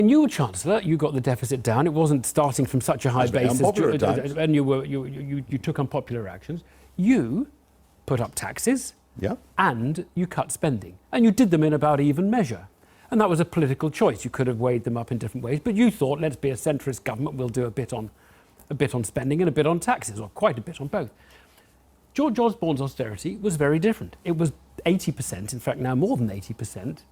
When you were Chancellor, you got the deficit down. It wasn't starting from such a high basis, and you took unpopular actions. You put up taxes, and you cut spending, and you did them in about even measure. And that was a political choice. You could have weighed them up in different ways, but you thought, let's be a centrist government. We'll do a bit on spending and a bit on taxes, or quite a bit on both. George Osborne's austerity was very different. It was 80%, in fact now more than 80%,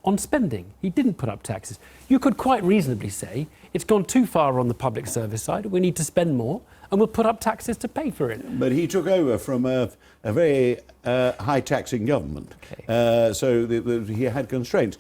on spending. He didn't put up taxes. You could quite reasonably say it's gone too far on the public service side. We need to spend more, and we'll put up taxes to pay for it. But he took over from a very high-taxing government, so he had constraints.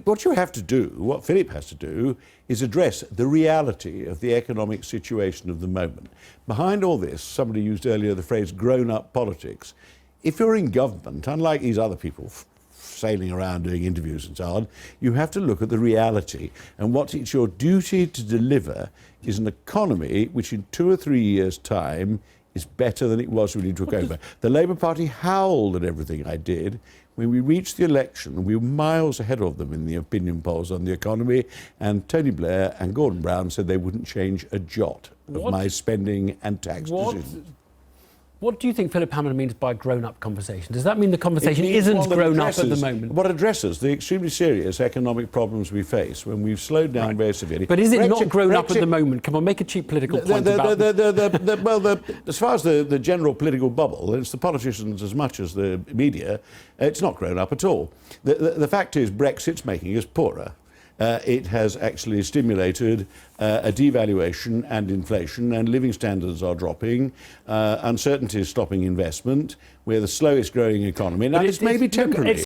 What you have to do, what Philip has to do, is address the reality of the economic situation of the moment. Behind all this, somebody used earlier the phrase grown-up politics. If you're in government, unlike these other people sailing around doing interviews and so on, you have to look at the reality, and what it's your duty to deliver is an economy which in 2 or 3 years' time is better than it was when you took over. The Labour Party howled at everything I did. When we reached the election, we were miles ahead of them in the opinion polls on the economy, and Tony Blair and Gordon Brown said they wouldn't change a jot of my spending and tax decisions. What do you think Philip Hammond means by grown-up conversation? Does that mean the conversation isn't grown up at the moment? What addresses the extremely serious economic problems we face when we've slowed down very severely. But is it not grown up at the moment? Come on, make a cheap political point about as far as the general political bubble, it's the politicians as much as the media, it's not grown up at all. The fact is Brexit's making us poorer. It has actually stimulated a devaluation and inflation, and living standards are dropping. Uncertainty is stopping investment. We're the slowest growing economy. Now, this may be temporary.